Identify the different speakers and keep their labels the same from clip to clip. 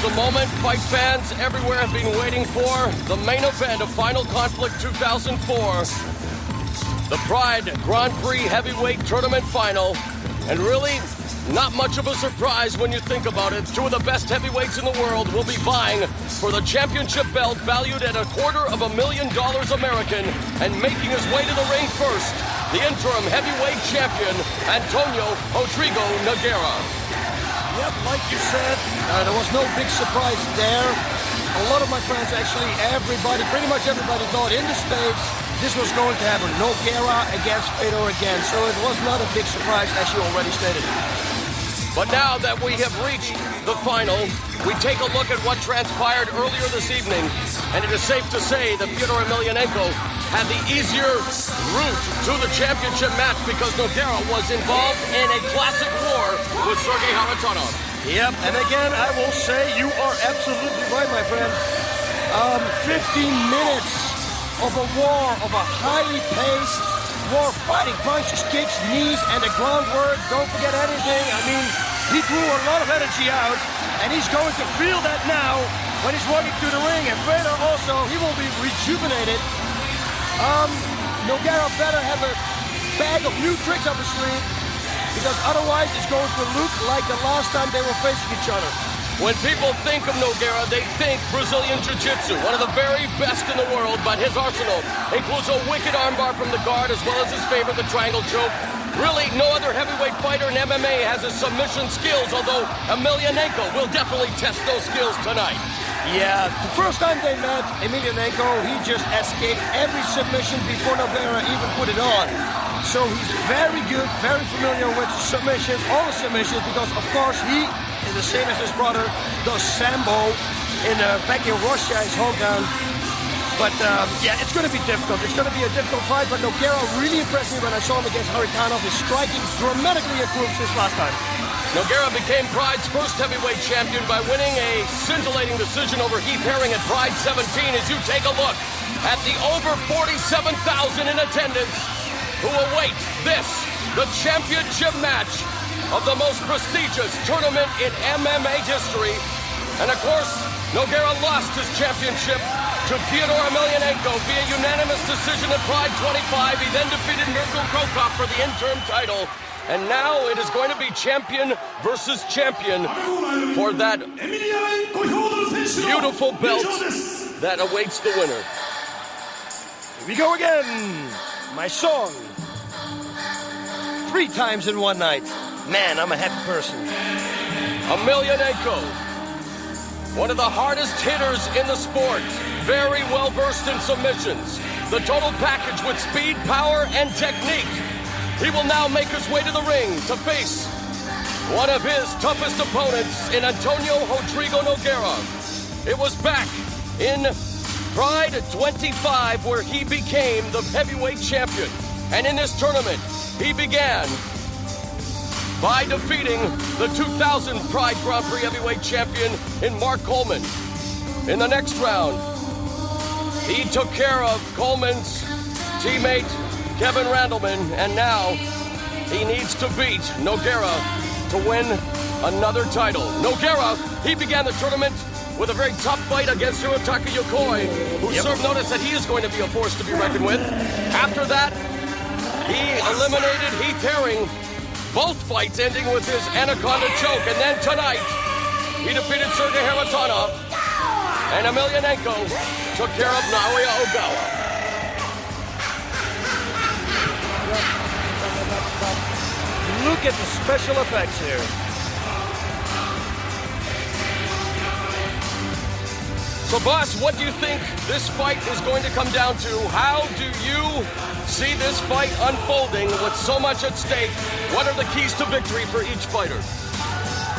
Speaker 1: the moment fight fans everywhere have been waiting for. The main event of Final Conflict 2004. The Pride Grand Prix Heavyweight Tournament Final. And really, not much of a surprise when you think about it. Two of the best heavyweights in the world will be vying for the championship belt valued at $250,000 American. And making his way to the ring first, the interim heavyweight champion, Antonio Rodrigo Nogueira.
Speaker 2: Yep, like you said, there was no big surprise there. A lot of my friends, actually pretty much everybody thought in the States this was going to happen. Nogueira against Fedor again, so it was not a big surprise, as you already stated.
Speaker 1: But now that we have reached the final, we take a look at what transpired earlier this evening, and it is safe to say that Fyodor Emelianenko had the easier route to the championship match because Nogueira was involved in a classic war with Sergei Kharitonov.
Speaker 2: Yep, and again, I will say you are absolutely right, my friend. 15 minutes of a war, of a highly paced war, fighting punches, kicks, knees, and the groundwork. Don't forget anything. I mean, he drew a lot of energy out, and he's going to feel that now when he's walking through the ring. And Fedor also, he will be rejuvenated. Nogueira better have a bag of new tricks up his sleeve, because otherwise it's going to look like the last time they were facing each other.
Speaker 1: When people think of Nogueira, they think Brazilian Jiu-Jitsu, one of the very best in the world, but his arsenal includes a wicked armbar from the guard as well as his favorite, the triangle choke. Really, no other heavyweight fighter in MMA has his submission skills, although Emelianenko will definitely test those skills tonight.
Speaker 2: Yeah, the first time they met, Emelianenko, he just escaped every submission before Nogueira even put it on. So he's very good, very familiar with submissions, all the submissions, because of course he is the same as his brother, does Sambo back in Russia, his hometown. But yeah, it's going to be difficult. It's going to be a difficult fight, but Nogueira really impressed me when I saw him against Kharitonov. His striking dramatically improved since last time.
Speaker 1: Nogueira became Pride's first heavyweight champion by winning a scintillating decision over Heath Herring at Pride 17 as you take a look at the over 47,000 in attendance who await this, the championship match of the most prestigious tournament in MMA history. And of course, Nogueira lost his championship to Fyodor Emelianenko via unanimous decision at Pride 25. He then defeated Mirko Krokop for the interim title. And now it is going to be champion versus champion for that beautiful belt that awaits the winner.
Speaker 2: Here we go again. My song. 3 times in one night. Man, I'm a happy person.
Speaker 1: Emelianenko, one of the hardest hitters in the sport. Very well versed in submissions. The total package with speed, power, and technique. He will now make his way to the ring to face one of his toughest opponents in Antonio Rodrigo Nogueira. It was back in Pride 25 where he became the heavyweight champion. And in this tournament, he began by defeating the 2000 Pride Grand Prix heavyweight champion in Mark Coleman. In the next round, he took care of Coleman's teammate, Kevin Randleman, and now he needs to beat Nogueira to win another title. Nogueira, he began the tournament with a very tough fight against Hirotaka Yokoi, who served notice that he is going to be a force to be reckoned with. After that, he eliminated Heath Herring, both fights ending with his Anaconda choke. And then tonight, he defeated Sergei Kharitonov, and Emelianenko took care of Naoya Ogawa.
Speaker 2: Look at the special effects here.
Speaker 1: So, boss, what do you think this fight is going to come down to? How do you see this fight unfolding with so much at stake? What are the keys to victory for each fighter?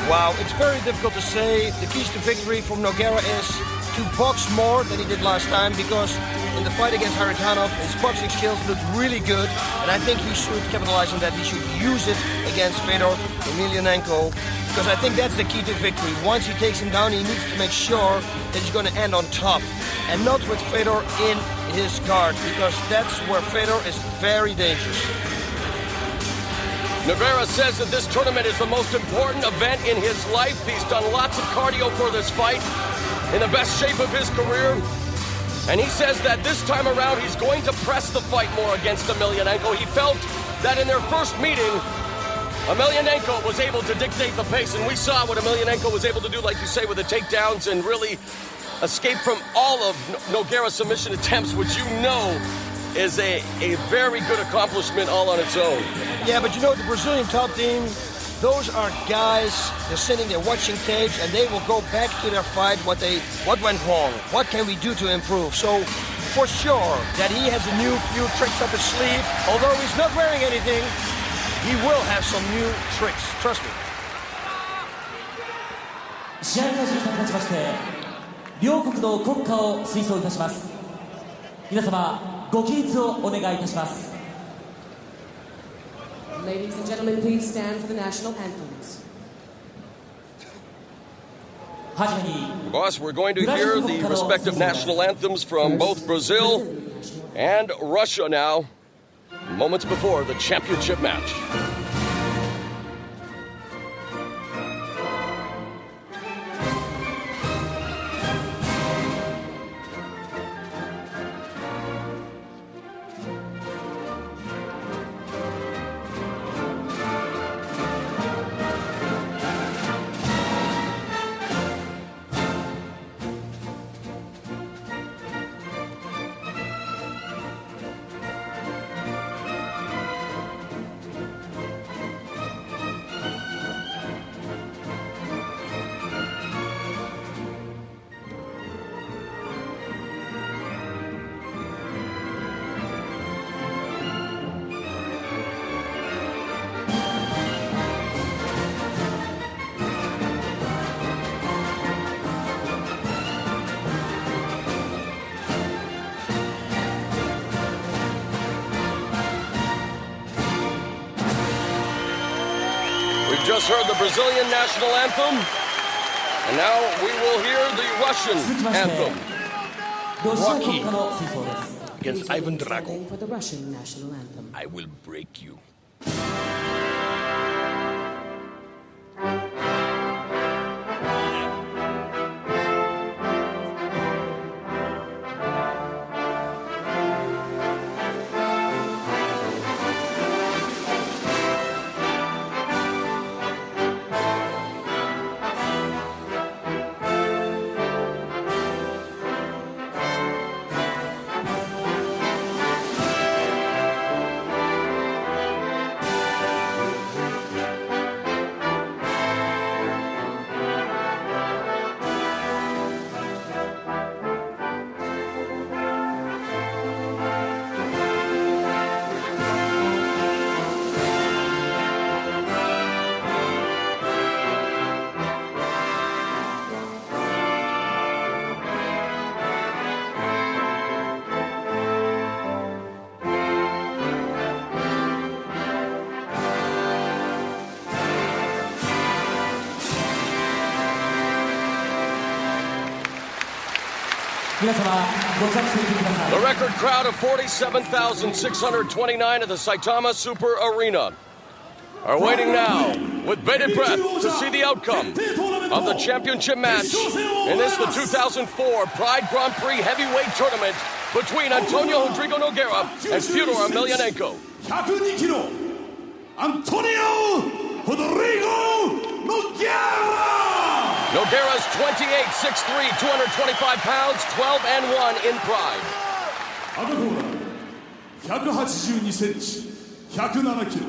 Speaker 2: Wow, it's very difficult to say. The keys to victory from Nogueira is to box more than he did last time, because in the fight against Kharitonov, his boxing skills looked really good, and I think he should capitalize on that. He should use it against Fedor Emelianenko, because I think that's the key to victory. Once he takes him down, he needs to make sure that he's going to end on top, and not with Fedor in his guard, because that's where Fedor is very dangerous.
Speaker 1: Nogueira says that this tournament is the most important event in his life. He's done lots of cardio for this fight, in the best shape of his career. And he says that this time around, he's going to press the fight more against Emelianenko. He felt that in their first meeting, Emelianenko was able to dictate the pace, and we saw what Emelianenko was able to do, like you say, with the takedowns and really escape from all of Nogueira's submission attempts, which you know is a very good accomplishment all on its own.
Speaker 2: Yeah, but you know, the Brazilian top team, those are guys, they're sitting there watching tapes, and they will go back to their fight, what went wrong, what can we do to improve. So, for sure, that he has a few tricks up his sleeve. Although he's not wearing anything, he will have some new tricks, trust me.
Speaker 3: 試合開始に先立ちまして、両国の国歌を吹奏いたします。皆様、ご起立をお願いいたします。
Speaker 4: Ladies and gentlemen, please stand for the national anthems.
Speaker 1: Boss, we're going to hear the respective national anthems from both Brazil and Russia now, moments before the championship match. We've just heard the Brazilian national anthem, and now we will hear the Russian anthem.
Speaker 2: Rocky against Ivan Drago.
Speaker 4: For the Russian national anthem.
Speaker 1: I will break you. The record crowd of 47,629 at the Saitama Super Arena are waiting now with bated breath to see the outcome of the championship match in this, the 2004 Pride Grand Prix heavyweight tournament between Antonio Rodrigo Nogueira and Fyodor Emelianenko.
Speaker 5: 102 kilo, Antonio Rodrigo Nogueira!
Speaker 1: Nogueira's 28, 6'3", 225 pounds, 12-1 in Pride.
Speaker 5: 182センチ、107キロ、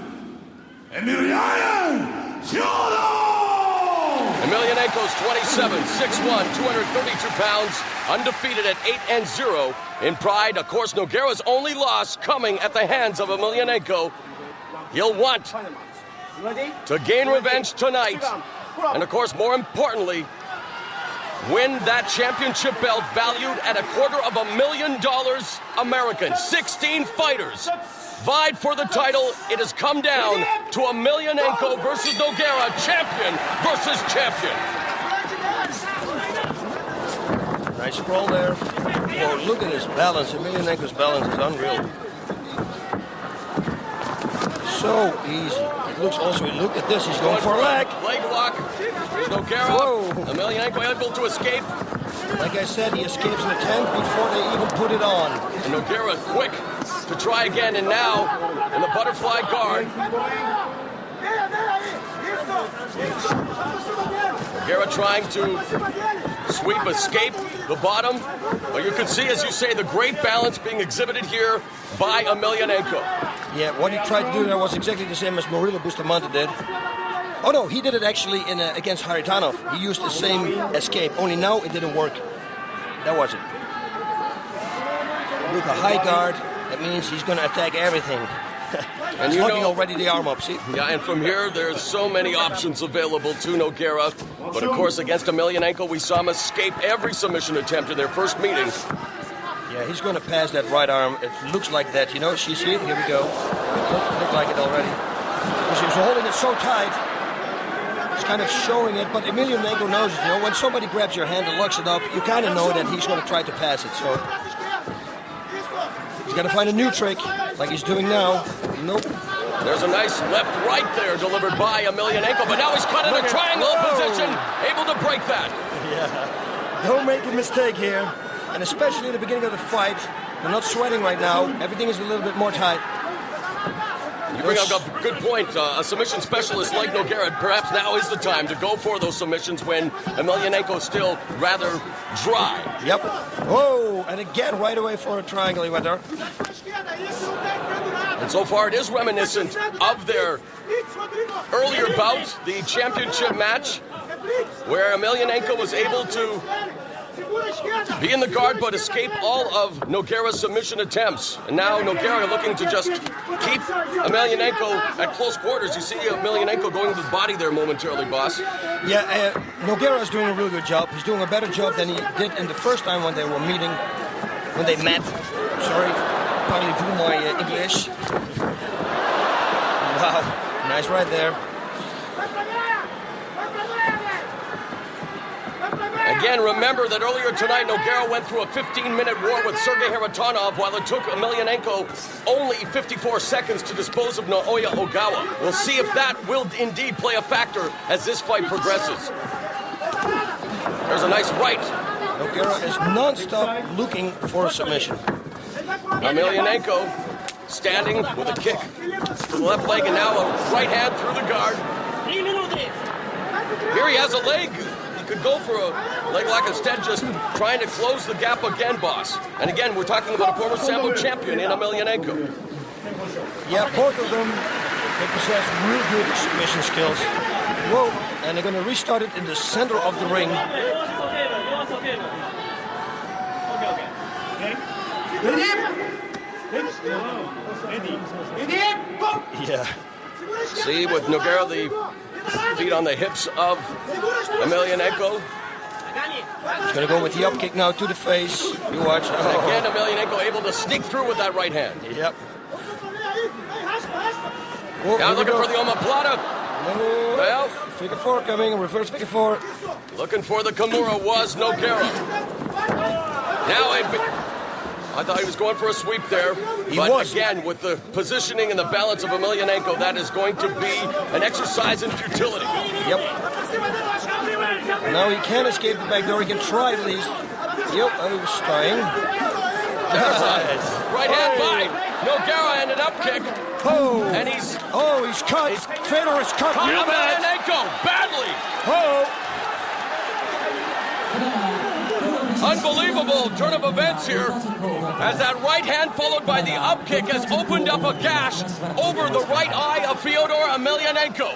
Speaker 1: Emelianenko's 27, 6'1", 232 pounds, undefeated at 8-0 in Pride. Of course, Nogueira's only loss coming at the hands of Emelianenko. He'll want to gain revenge tonight. And of course, more importantly, win that championship belt valued at $250,000 American. 16 fighters vied for the title. It has come down to Emelianenko versus Nogueira, champion versus champion.
Speaker 2: Nice scroll there. Oh, look at his balance. Emelianenko's balance is unreal. So easy. It looks also, look at this, he's going for a leg.
Speaker 1: Leg lock. Nogueira. Emelianenko able to escape.
Speaker 2: Like I said, he escapes an attempt before they even put it on.
Speaker 1: And Nogueira quick to try again, and now in the butterfly guard. Nogueira trying to sweep, escape the bottom. But you can see, as you say, the great balance being exhibited here by Emelianenko.
Speaker 2: Yeah, what he tried to do there was exactly the same as Murilo Bustamante did. Oh no, he did it actually against Haritanov. He used the same escape, only now it didn't work. That was it. With a high guard, that means he's going to attack everything. And he's hugging already the arm up, see?
Speaker 1: Yeah, and from here, there's so many options available to Nogueira. But of course, against Emelianenko, we saw him escape every submission attempt in their first meeting.
Speaker 2: Yeah, he's going to pass that right arm. It looks like that, you know. See it? Here we go. It looked like it already. Because he was holding it so tight. He's kind of showing it, but Emelianenko knows it, you know. When somebody grabs your hand and locks it up, you kind of know that he's going to try to pass it, so... He's got to find a new trick, like he's doing now. Nope.
Speaker 1: There's a nice left-right there delivered by Emelianenko, but now he's caught in a triangle position, able to break that.
Speaker 2: Yeah. Don't make a mistake here. And especially in the beginning of the fight, they're not sweating right now. Everything is a little bit more tight.
Speaker 1: You bring up a good point. A submission specialist like Nogueira, perhaps now is the time to go for those submissions when Emelianenko is still rather dry.
Speaker 2: Yep. Oh, and again, right away for a triangle he went there.
Speaker 1: And so far it is reminiscent of their earlier bout, the championship match, where Emelianenko was able to be in the guard but escape all of Nogueira's submission attempts. And now Nogueira looking to just keep Emelianenko at close quarters. You see Emelianenko going with his body there momentarily, boss.
Speaker 2: Yeah, Nogueira is doing a really good job. He's doing a better job than he did in the first time when they were meeting, when they met. Sorry, parlez-vous my English. Wow, nice right there.
Speaker 1: Again, remember that earlier tonight, Nogueira went through a 15-minute war with Sergei Haritanov, while it took Emelianenko only 54 seconds to dispose of Naoya Ogawa. We'll see if that will indeed play a factor as this fight progresses. There's a nice right.
Speaker 2: Nogueira is non-stop looking for a submission.
Speaker 1: Emelianenko standing with a kick to the left leg, and now a right hand through the guard. Here he has a leg. Could go for a leg lock instead, just trying to close the gap again, boss. And again, we're talking about a former Sambo champion in Emelianenko.
Speaker 2: Yeah, both of them, they possess real good submission skills. Whoa, and they're going to restart it in the center of the ring. Yeah.
Speaker 1: See, with Nogueira, the feet on the hips of Emelianenko.
Speaker 2: He's going to go with the up kick now to the face. You watch.
Speaker 1: Oh. Again, Emelianenko able to sneak through with that right hand.
Speaker 2: Yep.
Speaker 1: Now looking for the omoplata.
Speaker 2: No.
Speaker 1: Well,
Speaker 2: figure four coming, reverse figure four.
Speaker 1: Looking for the Kimura was Nogueira. Now I thought he was going for a sweep there. But again, with the positioning and the balance of Emelianenko, that is going to be an exercise in futility.
Speaker 2: Yep. Now he can escape the back door. He can try at least. Yep, he was trying.
Speaker 1: There's a right hand by Nogueira and an up kick.
Speaker 2: Oh.
Speaker 1: And he's
Speaker 2: cut. Fedor is cut.
Speaker 1: Emelianenko badly.
Speaker 2: Oh.
Speaker 1: Unbelievable turn of events here, as that right hand followed by the up kick has opened up a gash over the right eye of Fyodor Emelianenko.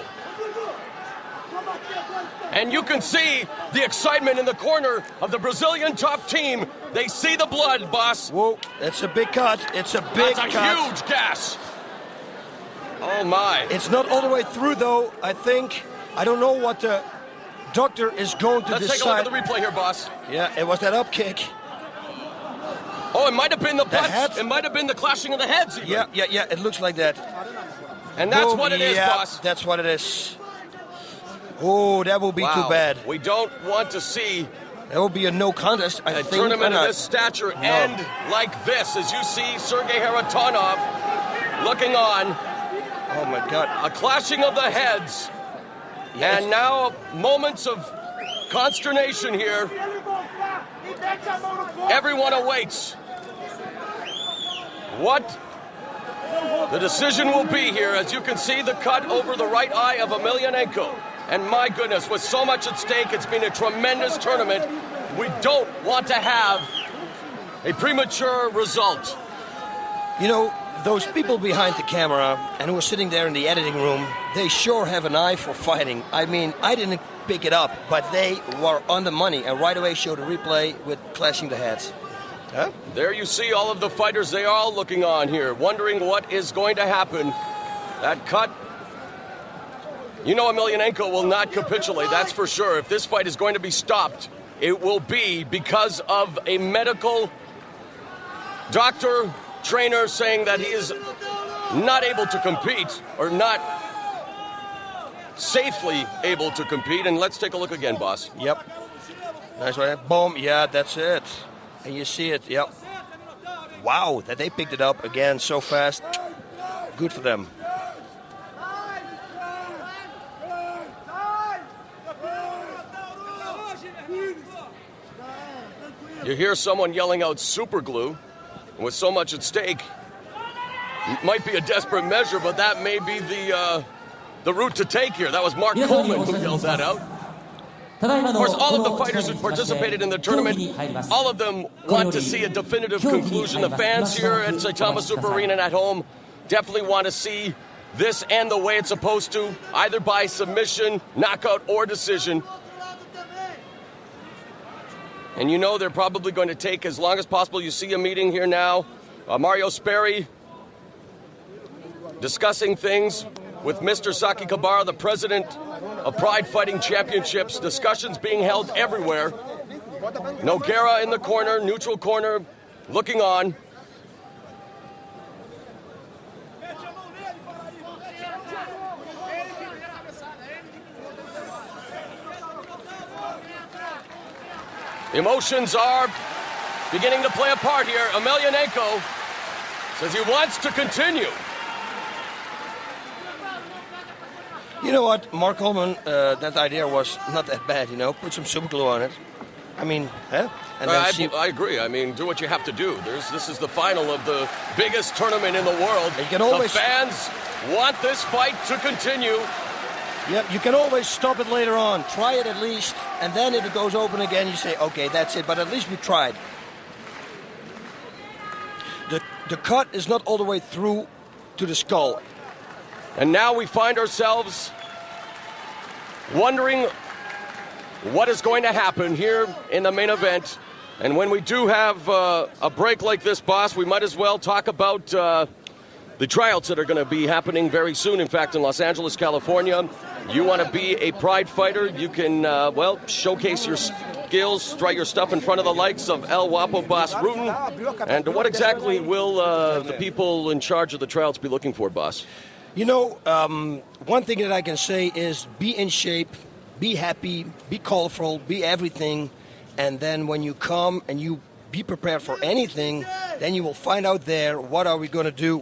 Speaker 1: And you can see the excitement in the corner of the Brazilian top team. They see the blood, boss.
Speaker 2: Whoa, that's a big cut. It's a big cut.
Speaker 1: That's a huge gash. Oh my.
Speaker 2: It's not all the way through though, I think. I don't know what the doctor is going to decide.
Speaker 1: Let's take a look at the replay here, boss.
Speaker 2: Yeah, it was that up kick.
Speaker 1: Oh, it might have been the butts.
Speaker 2: Head?
Speaker 1: It might have been the clashing of the heads. Even.
Speaker 2: Yeah, it looks like that.
Speaker 1: And that's what it is, boss.
Speaker 2: That's what it is. Oh, that will be too bad.
Speaker 1: We don't want to see
Speaker 2: that will be a no contest, I think.
Speaker 1: A tournament of this stature end like this, as you see Sergei Haritanov looking on
Speaker 2: Oh my God.
Speaker 1: A clashing of the heads.
Speaker 2: Yes.
Speaker 1: And now moments of consternation here. Everyone awaits what the decision will be here. As you can see, the cut over the right eye of Emelianenko. And my goodness, with so much at stake, it's been a tremendous tournament. We don't want to have a premature result.
Speaker 2: You know, those people behind the camera and who are sitting there in the editing room, they sure have an eye for fighting. I mean, I didn't pick it up, but they were on the money and right away showed a replay with clashing the heads. Huh?
Speaker 1: There you see all of the fighters. They are all looking on here, wondering what is going to happen. That cut. You know Emelianenko will not capitulate, that's for sure. If this fight is going to be stopped, it will be because of a medical doctor, trainer saying that he is not able to compete or not safely able to compete. And let's take a look again, boss.
Speaker 2: Yep. Nice one. Boom. Yeah, that's it. And you see it. Yep. Wow, that they picked it up again so fast. Good for them.
Speaker 1: You hear someone yelling out super glue. With so much at stake, it might be a desperate measure, but that may be the route to take here. That was Mark Coleman who yelled that out. Of course, all of the fighters who participated in the tournament, all of them want to see a definitive conclusion. The fans here at Saitama Super Arena and at home definitely want to see this end the way it's supposed to, either by submission, knockout, or decision. And you know they're probably going to take as long as possible. You see a meeting here now. Mario Sperry discussing things with Mr. Saki Kabara, the president of Pride Fighting Championships. Discussions being held everywhere. Nogueira in the corner, neutral corner, looking on. Emotions are beginning to play a part here. Emelianenko says he wants to continue.
Speaker 2: You know what, Mark Coleman, that idea was not that bad, you know. Put some super glue on it. I mean, huh? And then
Speaker 1: I agree. I mean, do what you have to do. This is the final of the biggest tournament in the world.
Speaker 2: You can always...
Speaker 1: The fans want this fight to continue.
Speaker 2: Yep, you can always stop it later on. Try it at least, and then if it goes open again, you say, okay, that's it. But at least we tried. The cut is not all the way through to the skull.
Speaker 1: And now we find ourselves wondering what is going to happen here in the main event. And when we do have a break like this, boss, we might as well talk about the tryouts that are going to be happening very soon. In fact, in Los Angeles, California. You want to be a Pride fighter, you can, showcase your skills, try your stuff in front of the likes of El Guapo Boss Rutten. And what exactly will the people in charge of the tryouts be looking for, boss?
Speaker 2: You know, one thing that I can say is be in shape, be happy, be colorful, be everything. And then when you come and you be prepared for anything, then you will find out there what are we going to do,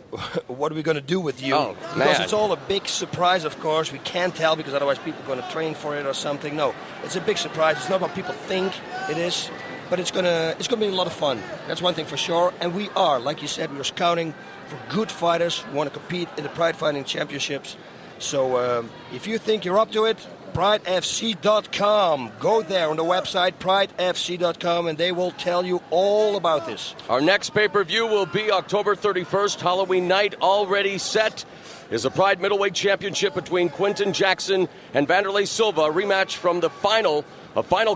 Speaker 2: what are we going to do with you.
Speaker 1: Oh,
Speaker 2: because
Speaker 1: man.
Speaker 2: It's all a big surprise, of course. We can't tell because otherwise people are going to train for it or something. No, it's a big surprise. It's not what people think it is, but it's gonna be a lot of fun. That's one thing for sure. And we are, like you said, we are scouting for good fighters who want to compete in the Pride Fighting Championships. So if you think you're up to it, pridefc.com. Go there on the website, pridefc.com, and they will tell you all about this.
Speaker 1: Our next pay-per-view will be October 31st, Halloween night. Already set is a Pride Middleweight Championship between Quinton Jackson and Vanderlei Silva, a rematch from the Final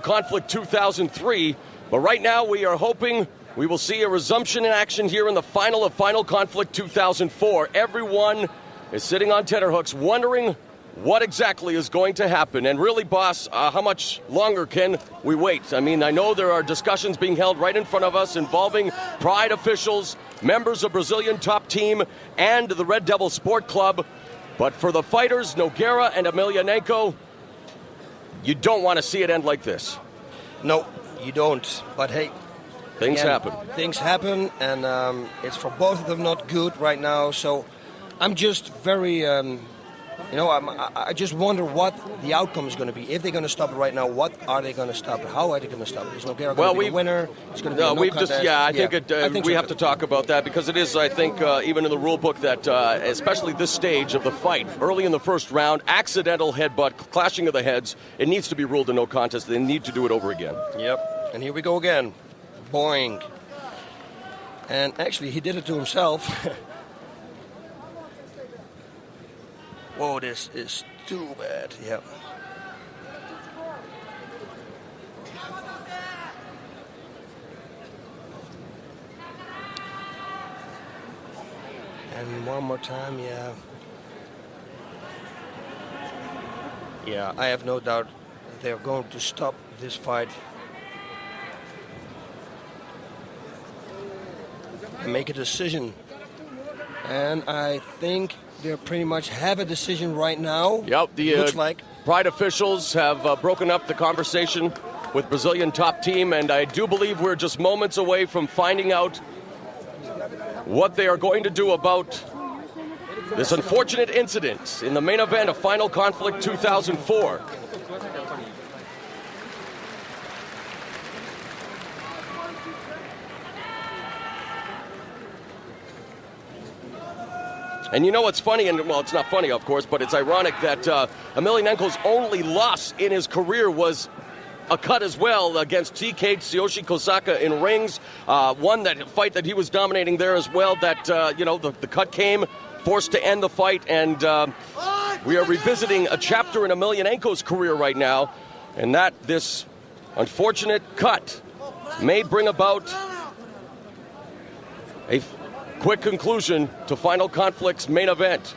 Speaker 1: Conflict 2003. But right now we are hoping we will see a resumption in action here in the final of Final Conflict 2004. Everyone is sitting on tenterhooks wondering what exactly is going to happen. And really, boss, how much longer can we wait? I mean, I know there are discussions being held right in front of us involving Pride officials, members of Brazilian top team, and the Red Devil Sport Club. But for the fighters, Nogueira and Emelianenko, you don't want to see it end like this.
Speaker 2: No, you don't. But hey,
Speaker 1: Things happen.
Speaker 2: Things happen, and it's for both of them not good right now. So I'm just very, I just wonder what the outcome is going to be. If they're going to stop it right now, what are they going to stop it? How are they going to stop it? Is Nogueira going to be the winner? It's going to be a no contest?
Speaker 1: I think we have to talk about that because it is, I think, even in the rule book that, especially this stage of the fight, early in the first round, accidental headbutt, clashing of the heads, it needs to be ruled a no contest. They need to do it over again.
Speaker 2: Yep, and here we go again. Boing. And actually, he did it to himself. Whoa, this is too bad. Yep. And one more time, yeah. Yeah, I have no doubt they're going to stop this fight and make a decision. And I think they pretty much have a decision right now.
Speaker 1: Yep, the
Speaker 2: looks like
Speaker 1: Pride officials have broken up the conversation with Brazilian top team, and I do believe we're just moments away from finding out what they are going to do about this unfortunate incident in the main event of Final Conflict 2004. And you know what's funny, and well, it's not funny, of course, but it's ironic that Emelianenko's only loss in his career was a cut as well against TK Tsuyoshi Kosaka in rings. Won that fight that he was dominating there as well. That, the cut came, forced to end the fight, and we are revisiting a chapter in Emelianenko's career right now, and that this unfortunate cut may bring about a quick conclusion to Final Conflict's main event.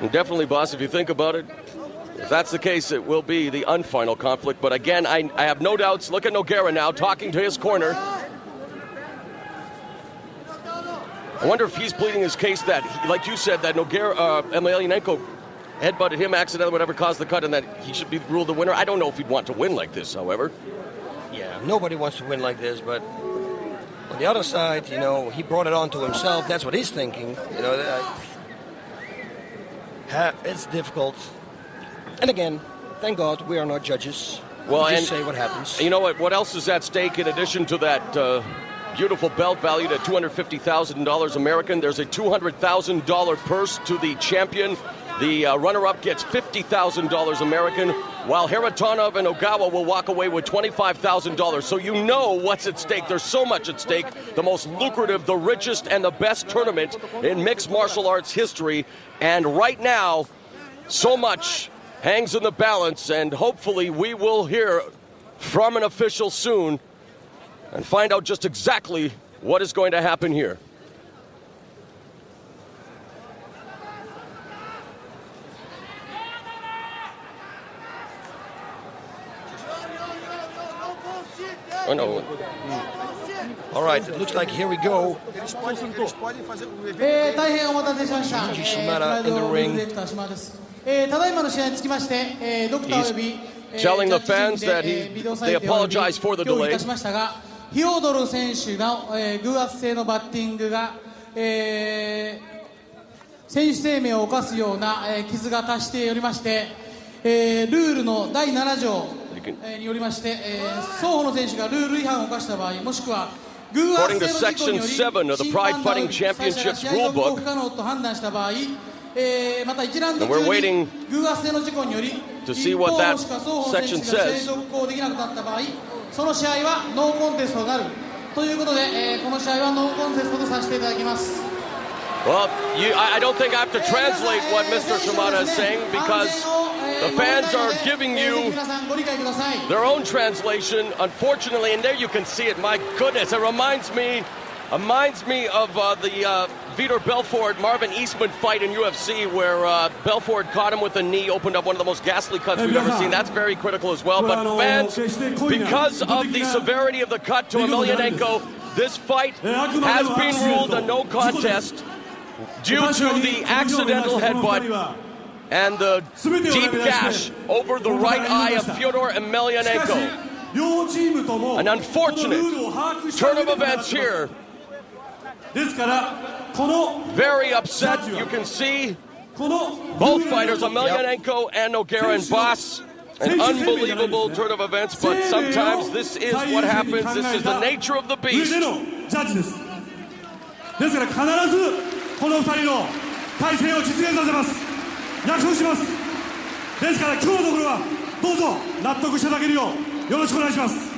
Speaker 1: And definitely, boss, if you think about it, if that's the case, it will be the unfinal conflict. But again, I have no doubts. Look at Nogueira now talking to his corner. I wonder if he's pleading his case that, like you said, that Emelianenko headbutted him accidentally, whatever caused the cut, and that he should be ruled the winner. I don't know if he'd want to win like this, however.
Speaker 2: Yeah, nobody wants to win like this, but on the other side, he brought it on to himself. That's what he's thinking. It's difficult. And again, thank God we are not judges.
Speaker 1: Well,
Speaker 2: we just say what happens.
Speaker 1: You know what else is at stake in addition to that beautiful belt valued at $250,000 American? There's a $200,000 purse to the champion. The runner-up gets $50,000 American, while Haratonov and Ogawa will walk away with $25,000. So you know what's at stake. There's so much at stake. The most lucrative, the richest, and the best tournament in mixed martial arts history. And right now, so much hangs in the balance, and hopefully we will hear from an official soon and find out just exactly what is going to happen here. Oh, no.
Speaker 2: All right, it looks like here we go. Shimada in the ring.
Speaker 1: Telling the fans that they apologize for the delay.
Speaker 6: ヒョードル選手の偶発性のバッティングが選手生命を侵すような傷が達しておりまして、ルールの第7条によりまして双方の選手がルール違反を犯した場合、もしくは偶発性の事故により審判の最初が試合続行不可能と判断した場合、また1ラウンド中に偶発性の事故により一方もしくは双方の選手が試合続行できなくなった場合、その試合はノーコンテストになるということで、この試合はノーコンテストとさせていただきます。
Speaker 1: Well, I don't think I have to translate what Mr. Shimada is saying because the fans are giving you their own translation, unfortunately, and there you can see it. My goodness, it reminds me of the Vitor Belfort Marvin Eastman fight in UFC where Belfort caught him with a knee, opened up one of the most ghastly cuts we've ever seen. That's very critical as well. But fans, because of the severity of the cut to Emelianenko, this fight has been ruled a no contest due to the accidental headbutt and the deep gash over the right eye of Fyodor Emelianenko.
Speaker 5: 両チームとも
Speaker 1: An unfortunate
Speaker 5: このルールを把握した
Speaker 1: turn
Speaker 5: 上
Speaker 1: of
Speaker 5: で
Speaker 1: events here.
Speaker 5: ですからこの
Speaker 1: Very upset. You can see
Speaker 5: この
Speaker 1: both fighters, Emelianenko and Nogueira and Boss. An unbelievable turn of events, but sometimes this is what happens. This is the nature of the
Speaker 5: 上
Speaker 1: beast.
Speaker 5: でのジャッジですですから必ずこの2人の対戦を実現させます約束しますですから今日のところはどうぞ納得していただけるようよろしくお願いします